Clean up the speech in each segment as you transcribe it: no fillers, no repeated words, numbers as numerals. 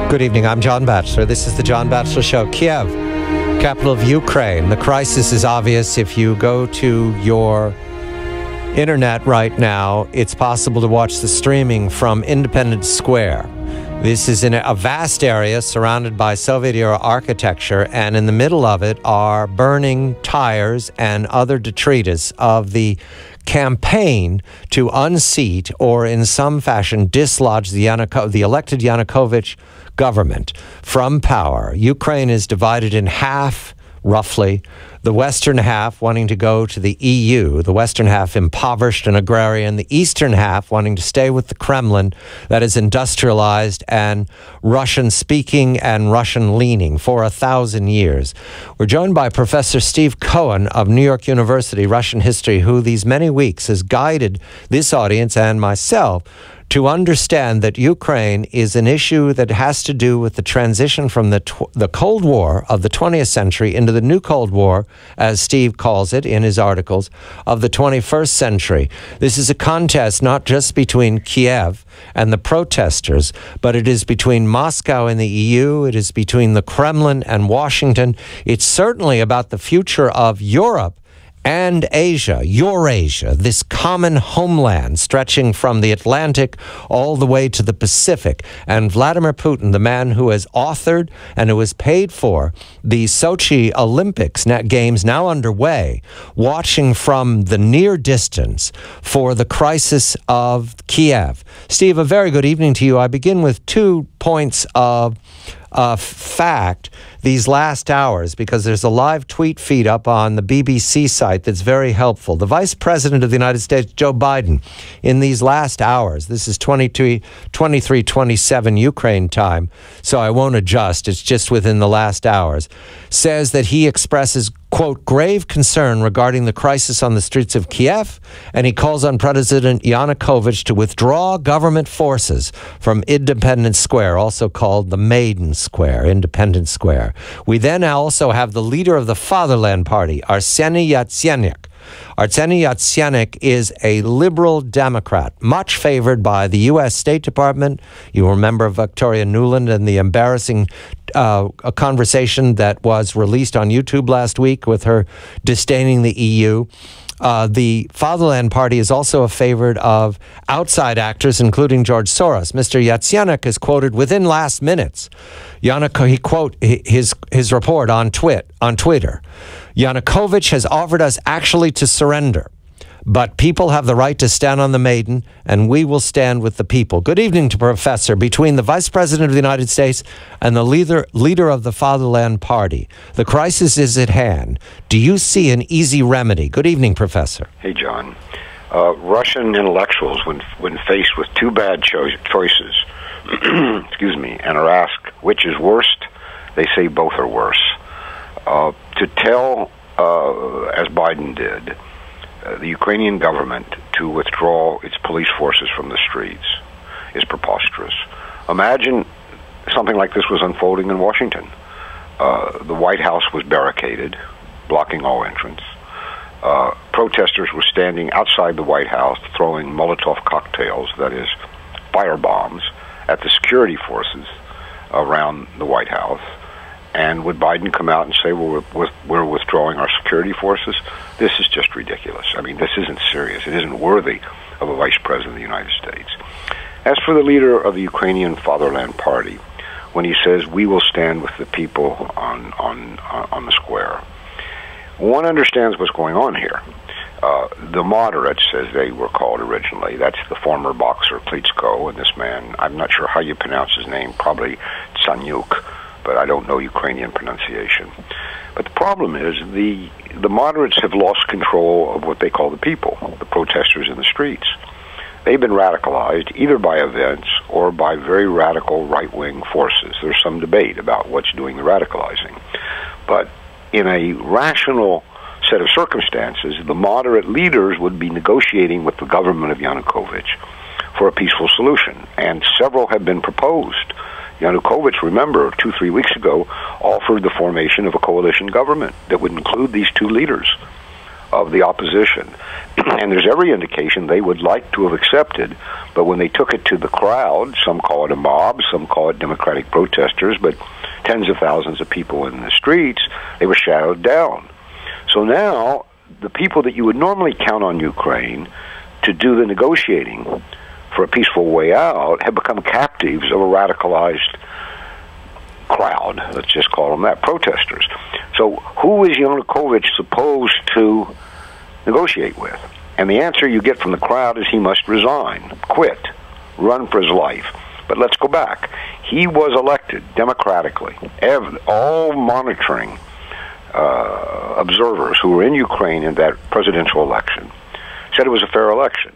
Good evening, I'm John Batchelor. This is the John Batchelor Show. Kiev, capital of Ukraine. The crisis is obvious. If you go to your internet right now, it's possible to watch the streaming from Independence Square. This is in a vast area surrounded by Soviet-era architecture, and in the middle of it are burning tires and other detritus of the campaign to unseat or in some fashion dislodge the elected Yanukovych government from power. Ukraine is divided in half, roughly. The western half wanting to go to the EU, the western half impoverished and agrarian, the eastern half wanting to stay with the Kremlin that is industrialized and Russian-speaking and Russian-leaning for 1,000 years. We're joined by Professor Steve Cohen of New York University, Russian history, who these many weeks has guided this audience and myself to understand that Ukraine is an issue that has to do with the transition from the Cold War of the 20th century into the new Cold War, as Steve calls it in his articles, of the 21st century. This is a contest not just between Kiev and the protesters, but it is between Moscow and the EU. It is between the Kremlin and Washington. It's certainly about the future of Europe and Asia, Eurasia, this common homeland stretching from the Atlantic all the way to the Pacific. And Vladimir Putin, the man who has authored and who has paid for the Sochi Olympics Games now underway, watching from the near distance for the crisis of Kiev. Steve, a very good evening to you. I begin with 2 points of fact these last hours, because there's a live tweet feed up on the BBC site that's very helpful. The Vice President of the United States, Joe Biden, in these last hours, this is 23:27 Ukraine time, so I won't adjust, it's just within the last hours, says that he expresses, quote, grave concern regarding the crisis on the streets of Kiev, and he calls on President Yanukovych to withdraw government forces from Independence Square, also called the Maidan Square, Independence Square. We then also have the leader of the Fatherland Party, Arseny Yatsenyuk. Arseny Yatsenyuk is a liberal Democrat, much favored by the U.S. State Department. You remember Victoria Nuland and the embarrassing a conversation that was released on YouTube last week with her disdaining the EU. The Fatherland Party is also a favorite of outside actors, including George Soros. Mr. Yatsenyuk is quoted within last minutes. He quote his report on Twitter. Yanukovych has offered us actually to surrender, but people have the right to stand on the Maidan, and we will stand with the people. Good evening to Professor. Between the Vice President of the United States and the leader of the Fatherland Party, the crisis is at hand. Do you see an easy remedy? Good evening, Professor. Hey, John. Russian intellectuals, when faced with two bad choices, excuse me, and are asked which is worst, they say both are worse. To tell, as Biden did, the Ukrainian government to withdraw its police forces from the streets is preposterous. Imagine something like this was unfolding in Washington. The White House was barricaded, blocking all entrance. Protesters were standing outside the White House throwing Molotov cocktails, that is, firebombs, at the security forces around the White House. And would Biden come out and say, well, we're withdrawing our security forces? This is just ridiculous. I mean, this isn't serious. It isn't worthy of a vice president of the United States. As for the leader of the Ukrainian Fatherland Party, when he says, we will stand with the people on the square, one understands what's going on here. The moderates, as they were called originally, that's the former boxer Klitschko, and this man, I'm not sure how you pronounce his name, probably Tsanyuk, but I don't know Ukrainian pronunciation. But the problem is the moderates have lost control of what they call the people, the protesters in the streets. They've been radicalized either by events or by very radical right-wing forces. There's some debate about what's doing the radicalizing. But in a rational set of circumstances, the moderate leaders would be negotiating with the government of Yanukovych for a peaceful solution, and several have been proposed. Yanukovych, remember, 2-3 weeks ago, offered the formation of a coalition government that would include these two leaders. of the opposition. And there's every indication they would like to have accepted, but when they took it to the crowd, some call it a mob, some call it democratic protesters, but tens of thousands of people in the streets, they were shadowed down. So now, the people that you would normally count on Ukraine to do the negotiating for a peaceful way out have become captives of a radicalized crowd, let's just call them that, protesters. So who is Yanukovych supposed to negotiate with? And the answer you get from the crowd is he must resign, quit, run for his life. But let's go back. He was elected democratically. All monitoring observers who were in Ukraine in that presidential election said it was a fair election.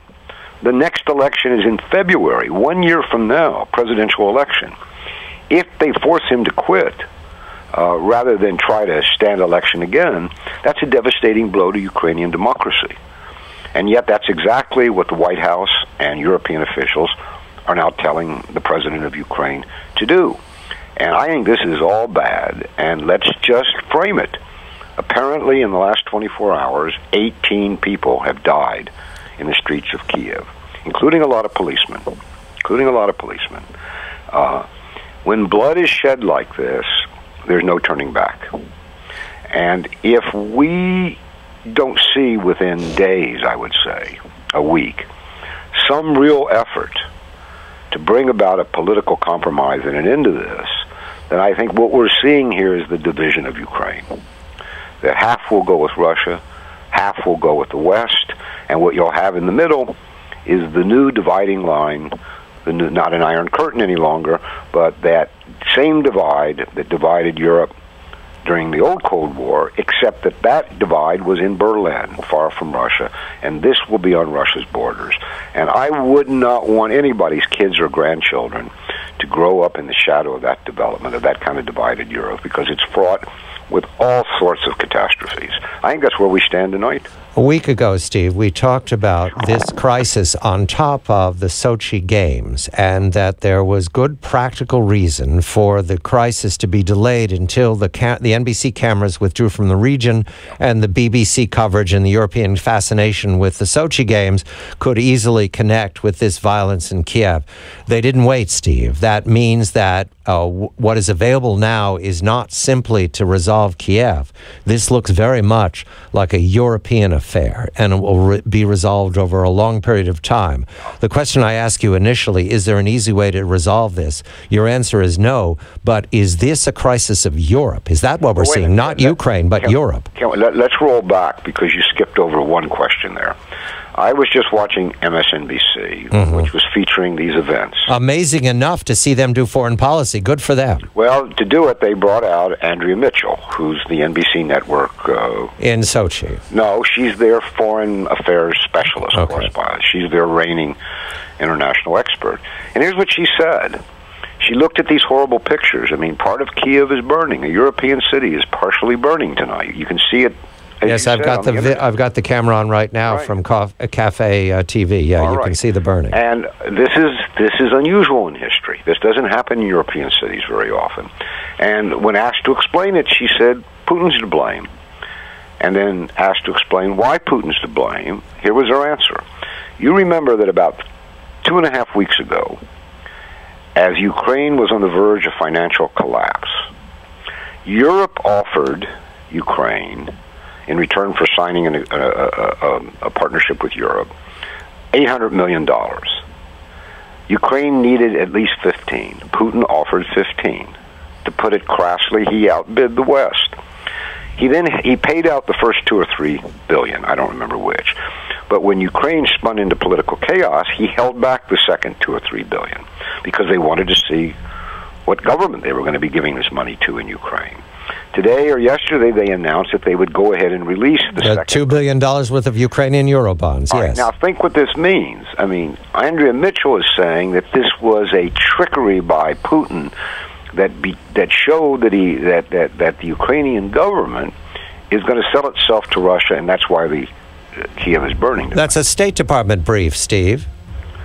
The next election is in February, 1 year from now, presidential election. If they force him to quit, rather than try to stand election again, that's a devastating blow to Ukrainian democracy. And yet that's exactly what the White House and European officials are now telling the president of Ukraine to do. And I think this is all bad, and let's just frame it. Apparently, in the last 24 hours, 18 people have died in the streets of Kiev, including a lot of policemen. When blood is shed like this, there's no turning back. And if we don't see within days, I would say, a week, some real effort to bring about a political compromise and an end to this, then I think what we're seeing here is the division of Ukraine. That half will go with Russia, half will go with the West, and what you'll have in the middle is the new dividing line, not an Iron Curtain any longer, but that same divide that divided Europe during the old Cold War, except that that divide was in Berlin, far from Russia, and this will be on Russia's borders. And I would not want anybody's kids or grandchildren to grow up in the shadow of that development, of that kind of divided Europe, because it's fraught with all sorts of catastrophes. I think that's where we stand tonight. A week ago, Steve, we talked about this crisis on top of the Sochi Games, and that there was good practical reason for the crisis to be delayed until the NBC cameras withdrew from the region, and the BBC coverage and the European fascination with the Sochi Games could easily connect with this violence in Kiev. They didn't wait, Steve. That means that what is available now is not simply to resolve Kiev. This looks very much like a European affair, and it will be resolved over a long period of time. The question I ask you initially, is there an easy way to resolve this? Your answer is no, but is this a crisis of Europe? Is that what we're seeing? Not Ukraine, but Europe. Let's roll back, because you skipped over one question there. I was just watching MSNBC, which was featuring these events. Amazing enough to see them do foreign policy. Good for them. Well, to do it, they brought out Andrea Mitchell, who's the NBC network. In Sochi. No, she's their foreign affairs specialist, correspondent. She's their reigning international expert. And here's what she said. She looked at these horrible pictures. I mean, part of Kiev is burning. A European city is partially burning tonight. You can see it. Yes, I've got the camera on right now from Cafe TV. Yeah, you can see the burning. And this is unusual in history. This doesn't happen in European cities very often. And when asked to explain it, she said, Putin's to blame. And then asked to explain why Putin's to blame, here was her answer. You remember that about 2.5 weeks ago, as Ukraine was on the verge of financial collapse, Europe offered Ukraine, in return for signing a partnership with Europe, $800 million. Ukraine needed at least 15. Putin offered 15. To put it crassly, he outbid the West. He paid out the first 2 or 3 billion, I don't remember which. But when Ukraine spun into political chaos, he held back the second 2 or 3 billion, because they wanted to see what government they were going to be giving this money to in Ukraine. Today or yesterday, they announced that they would go ahead and release the second $2 billion worth of Ukrainian Eurobonds, yes. Right, now, think what this means. I mean, Andrea Mitchell is saying that this was a trickery by Putin that showed that the Ukrainian government is going to sell itself to Russia, and that's why the Kiev is burning tonight. That's a State Department brief, Steve.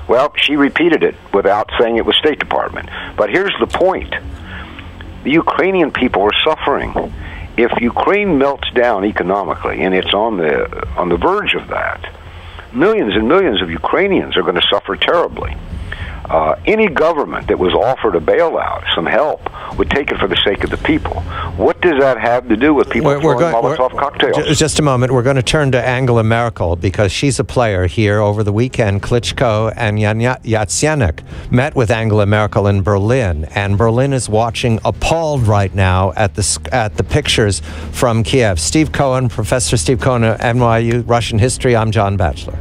Well, she repeated it without saying it was State Department. But here's the point. The Ukrainian people are suffering. if Ukraine melts down economically, and it's on the verge of that, millions and millions of Ukrainians are going to suffer terribly. Any government that was offered a bailout, some help, would take it for the sake of the people. What does that have to do with people throwing Molotov cocktails? Just a moment. We're going to turn to Angela Merkel because she's a player here. Over the weekend, Klitschko and Yatsenyuk met with Angela Merkel in Berlin, and Berlin is watching appalled right now at the pictures from Kiev. Steve Cohen, Professor Steve Cohen at NYU, Russian history. I'm John Batchelor.